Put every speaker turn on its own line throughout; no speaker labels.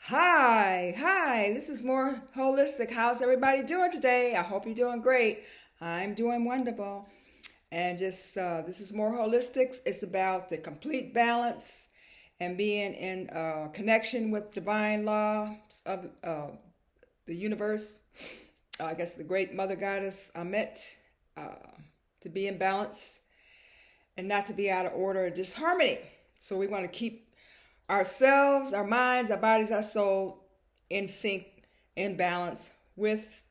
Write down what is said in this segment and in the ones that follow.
Hi, this is more holistic. How's everybody doing today? I hope you're doing great. I'm doing wonderful. And just this is more holistic. It's about the complete balance and being in connection with divine law of the universe. I guess the great mother goddess Amet, uh, to be in balance and not to be out of order or disharmony. So we want to keep ourselves, our minds, our bodies, our soul in sync, in balance with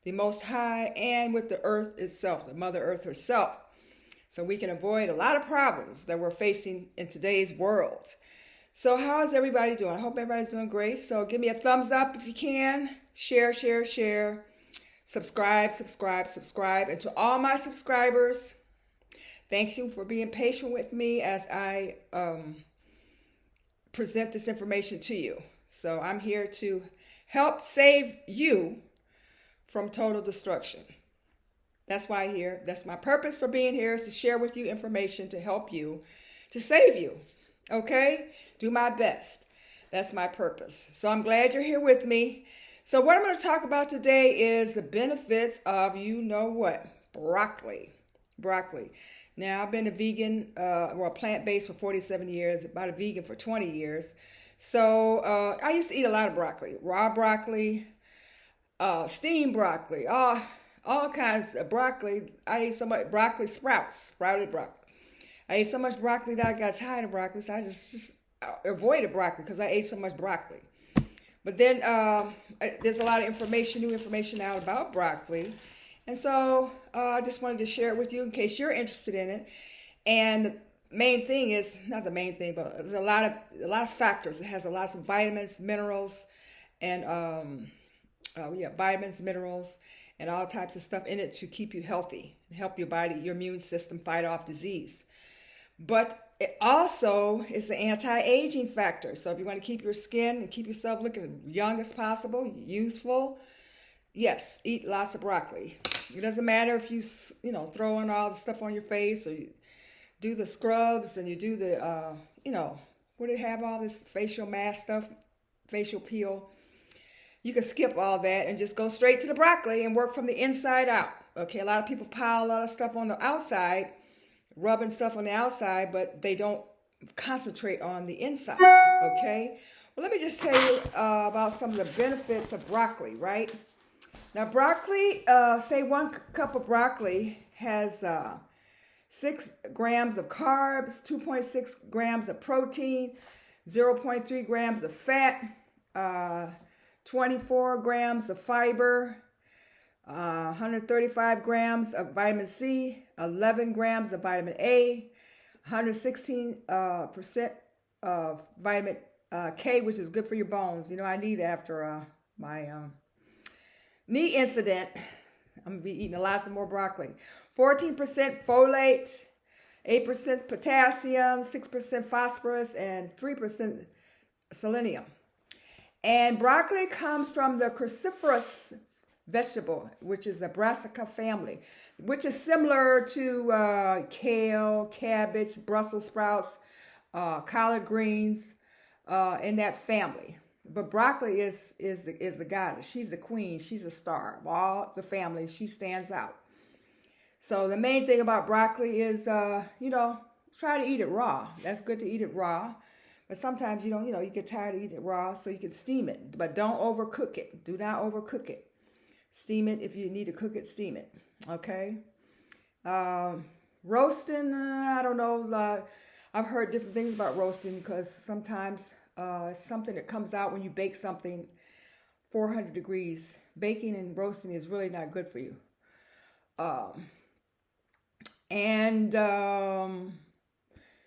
the Most High and with the earth itself, the Mother Earth herself. So we can avoid a lot of problems that we're facing in today's world. So how is everybody doing? I hope everybody's doing great. So give me a thumbs up if you can. Share. Subscribe. And to all my subscribers, thank you for being patient with me as I present this information to you. So I'm here to help save you from total destruction. That's why I'm here. That's my purpose for being here, is to share with you information to help you, to save you. Okay? Do my best. That's my purpose. So I'm glad you're here with me. So what I'm going to talk about today is the benefits of, you know what, broccoli. Now, I've been a vegan, plant-based for 47 years, about a vegan for 20 years. So I used to eat a lot of broccoli, raw broccoli, steamed broccoli, all kinds of broccoli. I ate so much broccoli sprouted broccoli. I ate so much broccoli that I got tired of broccoli, so I just avoided broccoli because I ate so much broccoli. But then there's a lot of new information out about broccoli. And so I just wanted to share it with you in case you're interested in it. And the main thing is, not the main thing, but there's a lot of factors. It has a lot of vitamins, minerals, and vitamins, minerals, and all types of stuff in it to keep you healthy and help your body, your immune system fight off disease. But it also is an anti-aging factor. So if you want to keep your skin and keep yourself looking young as possible, youthful, yes, eat lots of broccoli. It doesn't matter if you throw on all the stuff on your face, or you do the scrubs and you do the, where they have all this facial mask stuff, facial peel. You can skip all that and just go straight to the broccoli and work from the inside out. Okay, a lot of people pile a lot of stuff on the outside, rubbing stuff on the outside, but they don't concentrate on the inside. Okay, well, let me just tell you about some of the benefits of broccoli, right? Now, broccoli, say 1 cup of broccoli has 6 grams of carbs, 2.6 grams of protein, 0.3 grams of fat, 24 grams of fiber, 135 grams of vitamin C, 11 grams of vitamin A, 116% of vitamin K, which is good for your bones. You know, I need that after my knee incident. I'm going to be eating lots of more broccoli. 14% folate, 8% potassium, 6% phosphorus, and 3% selenium. And broccoli comes from the cruciferous vegetable, which is a brassica family, which is similar to kale, cabbage, Brussels sprouts, collard greens, in that family. But broccoli is the goddess. She's the queen. She's a star of all the family. She stands out. So the main thing about broccoli is, try to eat it raw. That's good to eat it raw. But sometimes you get tired of eating it raw, so you can steam it. But don't overcook it. Do not overcook it. Steam it. If you need to cook it, steam it. Okay? Roasting, I don't know. I've heard different things about roasting because sometimes something that comes out when you bake something 400 degrees. Baking and roasting is really not good for you.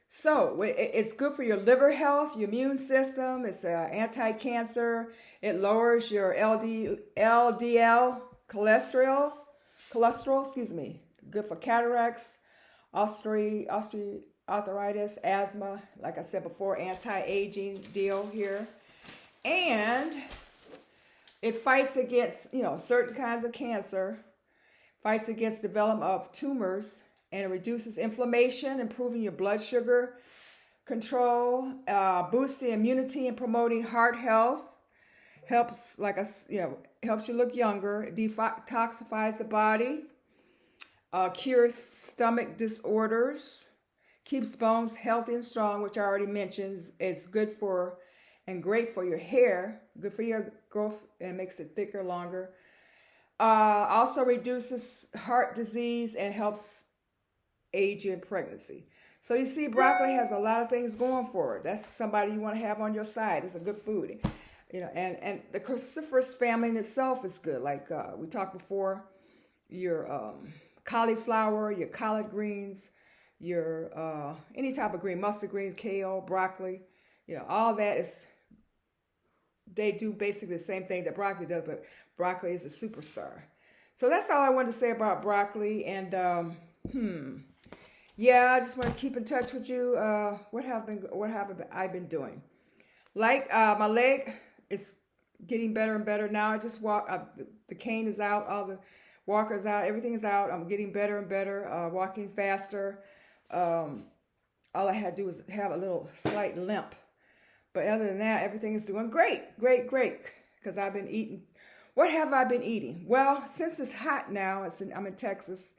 So it's good for your liver health, your immune system. It's anti-cancer. It lowers your LDL cholesterol. Good for cataracts, osteoarthritis, asthma. Like I said before, anti-aging deal here. And it fights against, certain kinds of cancer, fights against development of tumors, and it reduces inflammation, improving your blood sugar control, boosting immunity and promoting heart health, Helps, helps you look younger. Detoxifies the body. Cures stomach disorders. Keeps bones healthy and strong, which I already mentioned. It's good for and great for your hair. Good for your growth and makes it thicker, longer. Also reduces heart disease and helps age in pregnancy. So you see, broccoli has a lot of things going for it. That's somebody you want to have on your side. It's a good food. And the cruciferous family in itself is good. Like we talked before, your cauliflower, your collard greens, your any type of green, mustard greens, kale, broccoli, all that is, they do basically the same thing that broccoli does, but broccoli is a superstar. So that's all I wanted to say about broccoli. And yeah, I just want to keep in touch with you. What have I been doing? Like my leg is getting better and better now. I just walk. The cane is out. All the walkers out. Everything is out. I'm getting better and better. Walking faster. All I had to do was have a little slight limp. But other than that, everything is doing great, great, great. Because I've been eating. What have I been eating? Well, since it's hot now, I'm in Texas.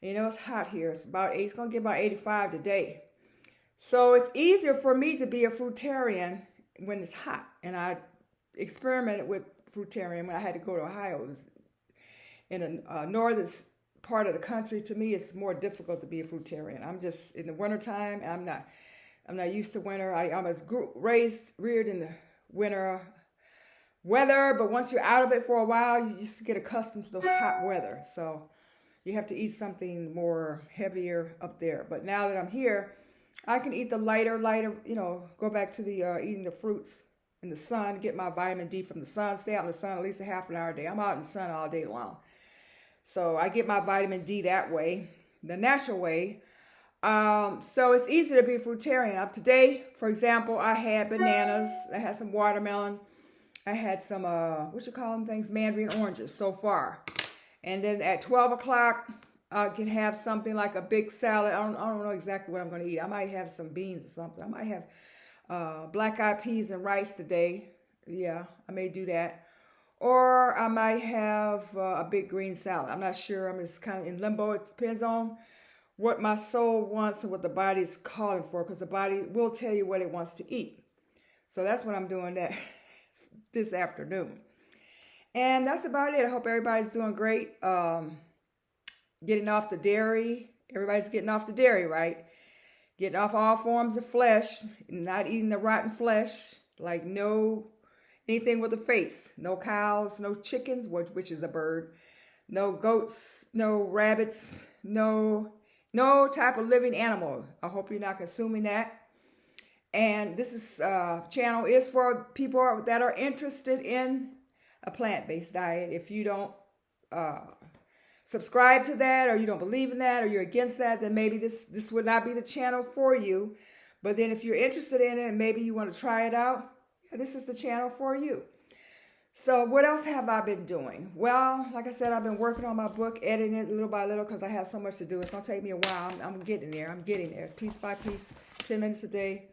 It's hot here. It's going to get about 85 today. So it's easier for me to be a fruitarian when it's hot. And I experimented with fruitarian when I had to go to Ohio. It was in a northern part of the country. To me, it's more difficult to be a fruitarian. I'm just in the wintertime. I'm not used to winter. I was reared in the winter weather, but once you're out of it for a while, you just get accustomed to the hot weather. So you have to eat something more heavier up there. But now that I'm here, I can eat the lighter, go back to the eating the fruits in the sun, get my vitamin D from the sun, stay out in the sun at least a half an hour a day. I'm out in the sun all day long. So I get my vitamin D that way, the natural way. So it's easy to be a fruitarian. Today, for example, I had bananas, I had some watermelon, I had some, mandarin oranges so far. And then at 12 o'clock, I can have something like a big salad. I don't know exactly what I'm going to eat. I might have some beans or something. I might have black-eyed peas and rice today. Yeah, I may do that. Or I might have a big green salad. I'm not sure. I'm just kind of in limbo. It depends on what my soul wants and what the body is calling for, because the body will tell you what it wants to eat. So that's what I'm doing this afternoon. And that's about it. I hope everybody's doing great. Getting off the dairy. Everybody's getting off the dairy, right? Getting off all forms of flesh. Not eating the rotten flesh. Like anything with a face. No cows, no chickens, which is a bird. No goats, no rabbits, no type of living animal. I hope you're not consuming that. And this channel is for people that are interested in a plant-based diet. If you don't subscribe to that, or you don't believe in that, or you're against that, then maybe this would not be the channel for you. But then if you're interested in it and maybe you want to try it out, this is the channel for you. So what else have I been doing? Well, like I said, I've been working on my book, editing it little by little because I have so much to do. It's going to take me a while. I'm getting there. Piece by piece, 10 minutes a day.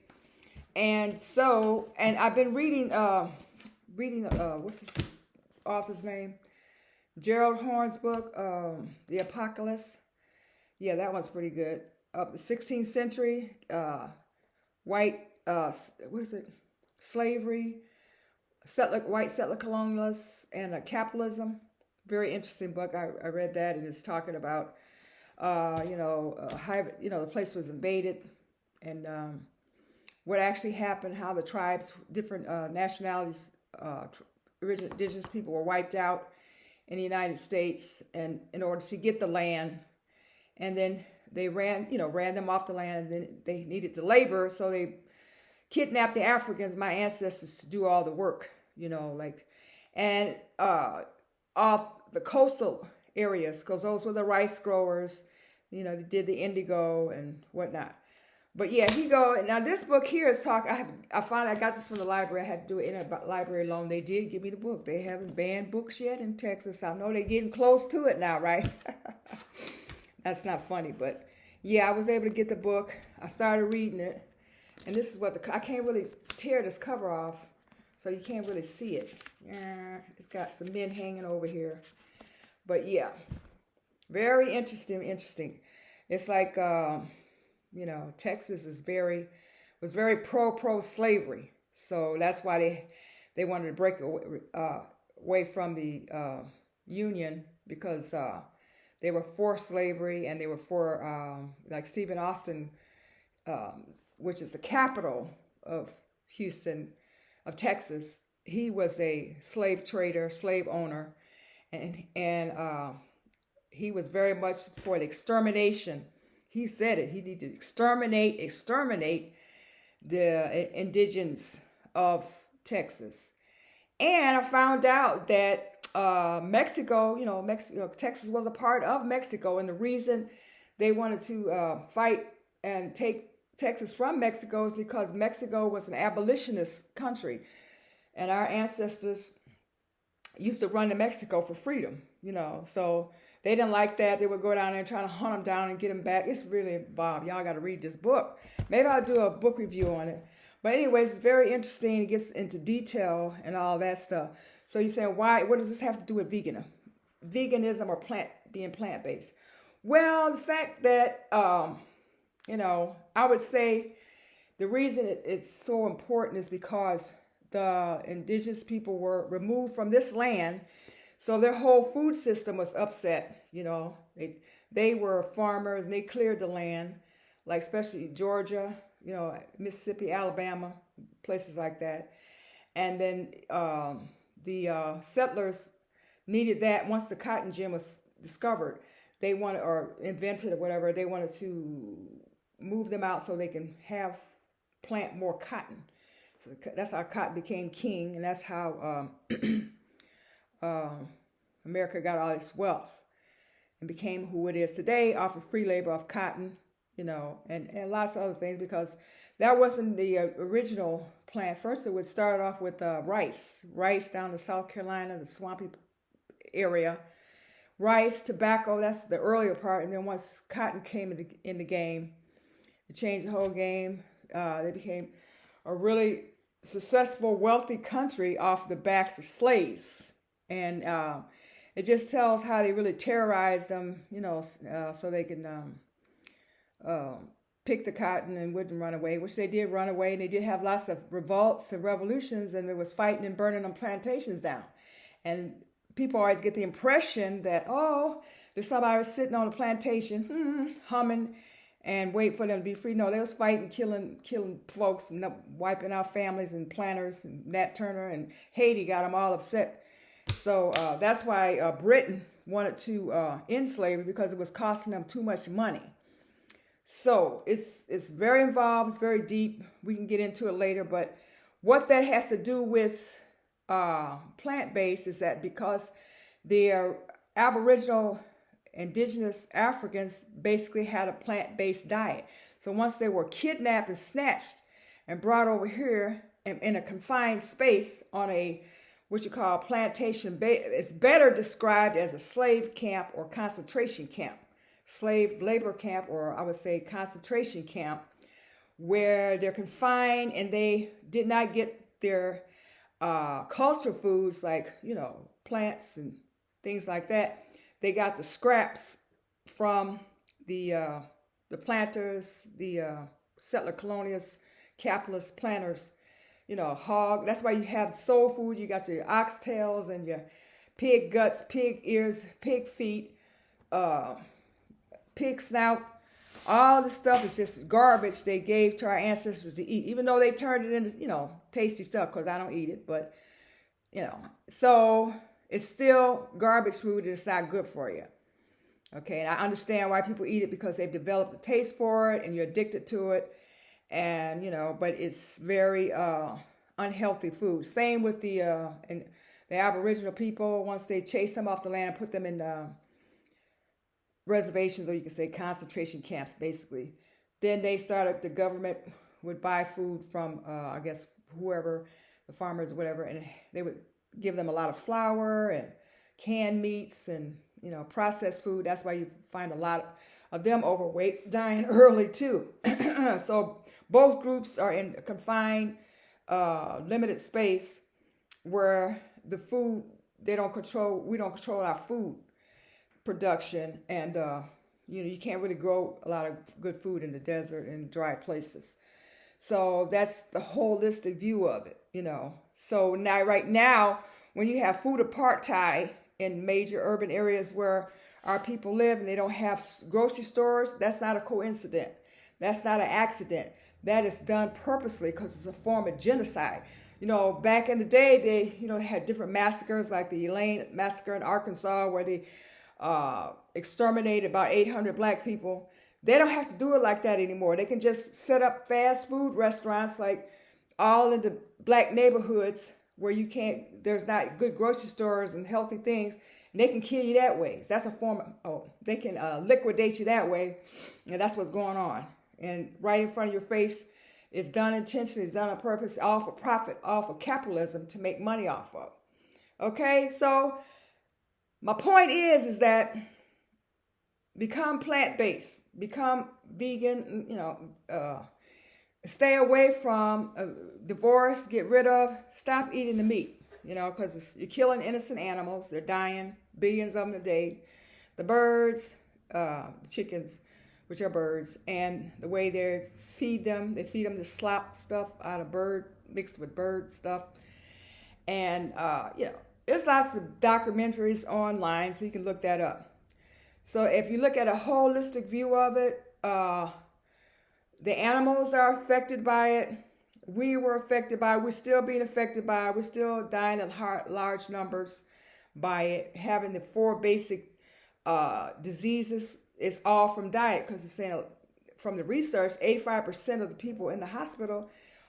And I've been reading what's this author's name? Gerald Horne's book, The Apocalypse. Yeah, that one's pretty good. The 16th century, slavery, white settler colonialists, and capitalism. Very interesting book. I read that, and it's talking about, the place was invaded, and what actually happened, how the tribes, different nationalities, indigenous people were wiped out in the United States, and in order to get the land, and then they ran them off the land, and then they needed to labor, so they kidnapped the Africans, my ancestors, to do all the work, and off the coastal areas, because those were the rice growers, they did the indigo and whatnot. But yeah, now this book here is I finally got this from the library. I had to do it in a library loan. They did give me the book. They haven't banned books yet in Texas. I know they're getting close to it now, right? That's not funny, but yeah, I was able to get the book. I started reading it, and this is what I can't really tear this cover off, so you can't really see it. It's got some men hanging over here. But yeah, very interesting. It's like, Texas was very pro slavery. So that's why they wanted to break away from the Union, because they were for slavery, and they were for, like Stephen Austin, which is the capital of Texas. He was a slave trader, slave owner, and he was very much for the extermination. He said it. He needed to exterminate the indigenous of Texas. And I found out that Mexico, Texas was a part of Mexico, and the reason they wanted to fight and take Texas from Mexico is because Mexico was an abolitionist country, and our ancestors used to run to Mexico for freedom, so they didn't like that. They would go down there and try to hunt them down and get them back. It's really, Bob, y'all got to read this book. Maybe I'll do a book review on it. But anyways, it's very interesting. It gets into detail and all that stuff. So you're saying, what does this have to do with veganism or being plant-based? Well, the fact that, I would say the reason it's so important is because the indigenous people were removed from this land. So their whole food system was upset. They were farmers, and they cleared the land, like especially Georgia, Mississippi, Alabama, places like that. And then the settlers needed that. Once the cotton gin was discovered, they wanted, or invented or whatever, they wanted to move them out so they can plant more cotton. So that's how cotton became king, and that's how America got all its wealth and became who it is today off of free labor of cotton, and lots of other things, because that wasn't the original plan. First, it would start off with rice down to South Carolina, the swampy area. Rice, tobacco, that's the earlier part. And then once cotton came in the game, it changed the whole game. They became a really successful, wealthy country off the backs of slaves. And it just tells how they really terrorized them, so they can pick the cotton and wouldn't run away, which they did run away. And they did have lots of revolts and revolutions, and it was fighting and burning them plantations down. And people always get the impression that, there's somebody sitting on a plantation, humming, and wait for them to be free. No, they was fighting, killing folks, and wiping out families and planters. And Nat Turner and Haiti got them all upset. So that's why Britain wanted to end slavery, because it was costing them too much money. So it's very involved. It's very deep. We can get into it later. But what that has to do with plant-based is that because the Aboriginal indigenous Africans basically had a plant-based diet. So once they were kidnapped and snatched and brought over here in a confined space on a what you call plantation, it's better described as a slave camp or concentration camp, slave labor camp, or I would say concentration camp, where they're confined and they did not get their culture foods like, plants and things like that. They got the scraps from the planters, the settler colonialists, capitalist planters, hog. That's why you have soul food. You got your oxtails and your pig guts, pig ears, pig feet, pig snout. All the stuff is just garbage they gave to our ancestors to eat, even though they turned it into, tasty stuff, because I don't eat it. But, so it's still garbage food, and it's not good for you. Okay, and I understand why people eat it, because they've developed a taste for it and you're addicted to it. And, but it's very unhealthy food. Same with the Aboriginal people. Once they chased them off the land and put them in reservations, or you could say concentration camps, basically. Then the government would buy food from, I guess, whoever, the farmers or whatever, and they would give them a lot of flour and canned meats and, processed food. That's why you find a lot of them overweight, dying early too. So both groups are in a confined, limited space, where the food, we don't control our food production, and you can't really grow a lot of good food in the desert and dry places. So that's the holistic view of it. So now, right now, when you have food apartheid in major urban areas where our people live and they don't have grocery stores, that's not a coincidence. That's not an accident. That is done purposely because it's a form of genocide. Back in the day, they had different massacres, like the Elaine massacre in Arkansas, where they exterminated about 800 black people. They don't have to do it like that anymore. They can just set up fast food restaurants, like all in the black neighborhoods where there's not good grocery stores and healthy things, and they can kill you that way. That's a form of, they can liquidate you that way, and that's what's going on. And right in front of your face, it's done intentionally, it's done on purpose, all for profit, all for capitalism to make money off of. Okay, so my point is that become plant-based, become vegan, stay away from divorce, get rid of, stop eating the meat, because you're killing innocent animals. They're dying, billions of them a day. The birds, the chickens, which are birds, and the way they feed them the slop stuff out of bird, mixed with bird stuff. And, there's lots of documentaries online, so you can look that up. So if you look at a holistic view of it, the animals are affected by it. We were affected by it. We're still being affected by it. We're still dying in large numbers by it. Having the 4 basic diseases is all from diet, because it's saying from the research, 85% of the people in the hospital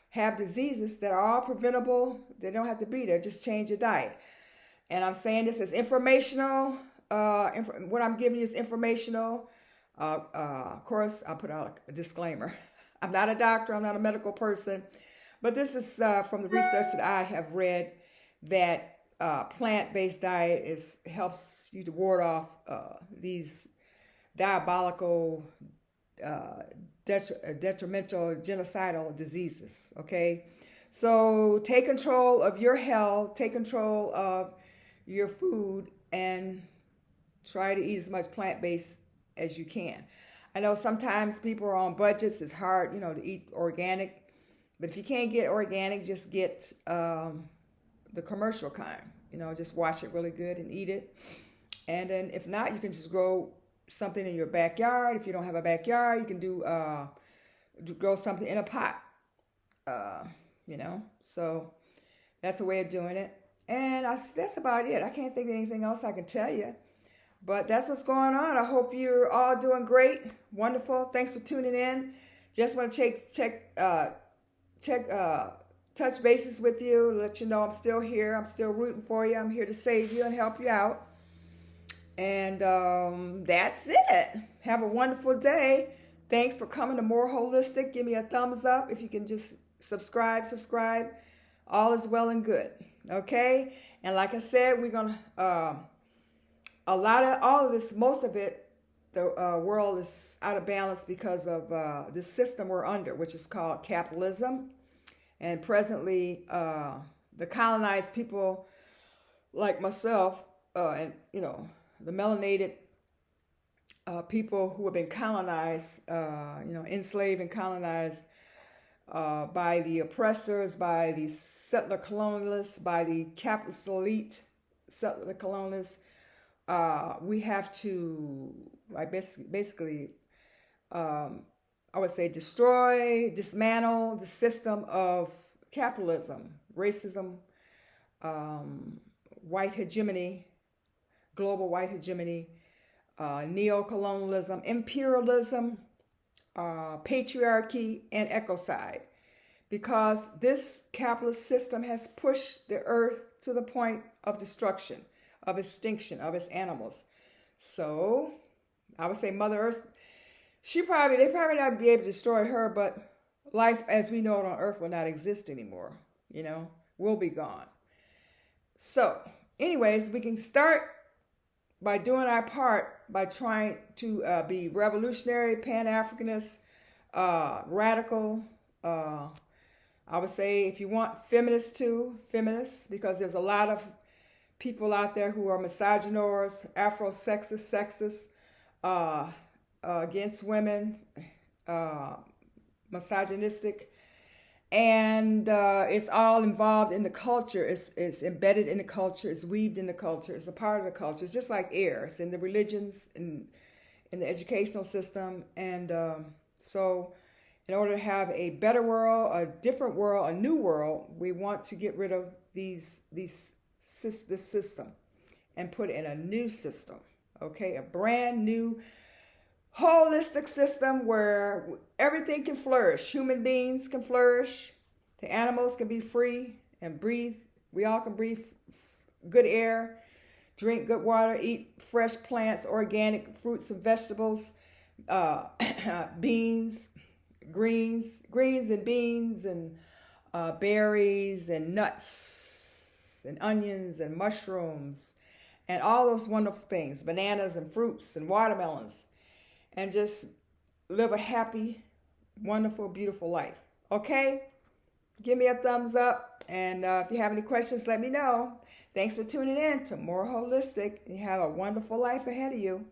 have diseases that are all preventable. They don't have to be there. Just change your diet. And I'm saying this as informational. What I'm giving you is informational. Of course, I'll put out a disclaimer. I'm not a doctor. I'm not a medical person. But this is from the research that I have read, that plant-based diet helps you to ward off these diabolical, detrimental, genocidal diseases. Okay? So take control of your health. Take control of your food, and try to eat as much plant-based as you can. I know sometimes people are on budgets. It's hard, to eat organic. But if you can't get organic, just get the commercial kind. Just wash it really good and eat it. And then if not, you can just grow something in your backyard. If you don't have a backyard, you can grow something in a pot. So that's a way of doing it. And that's about it. I can't think of anything else I can tell you. But that's what's going on. I hope you're all doing great. Wonderful. Thanks for tuning in. Just want to touch bases with you, let you know I'm still here. I'm still rooting for you. I'm here to save you and help you out. And that's it. Have a wonderful day. Thanks for coming to More Holistic. Give me a thumbs up. If you can just subscribe. All is well and good. Okay? And like I said, we're going to, all of this, most of it, the world is out of balance because of this system we're under, which is called capitalism. And presently, the colonized people like myself, and, the melanated people who have been colonized, enslaved and colonized by the oppressors, by the settler colonialists, by the capitalist elite settler colonialists. We have to, basically, I would say, dismantle the system of capitalism, racism, white hegemony, global white hegemony, neocolonialism, imperialism, patriarchy, and ecocide. Because this capitalist system has pushed the earth to the point of destruction, of extinction, of its animals. So I would say Mother Earth, they probably not be able to destroy her, but life as we know it on Earth will not exist anymore. Will be gone. So anyways, we can start by doing our part, by trying to be revolutionary, Pan-Africanist, radical. I would say if you want feminists too, feminists, because there's a lot of people out there who are misogynors, Afro-sexist, sexist, against women, uh, misogynistic, and it's all involved in the culture. It's embedded in the culture. It's weaved in the culture. It's a part of the culture. It's just like air. It's in the religions, in the educational system, and so in order to have a better world, a different world, a new world, we want to get rid of this system and put in a new system. Okay, a brand new holistic system where everything can flourish. Human beings can flourish. The animals can be free and breathe. We all can breathe good air, drink good water, eat fresh plants, organic fruits and vegetables, beans, greens and beans, and berries and nuts and onions and mushrooms and all those wonderful things, bananas and fruits and watermelons, and just live a happy, wonderful, beautiful life. Okay? Give me a thumbs up, and if you have any questions, let me know. Thanks for tuning in to More Holistic. You have a wonderful life ahead of you.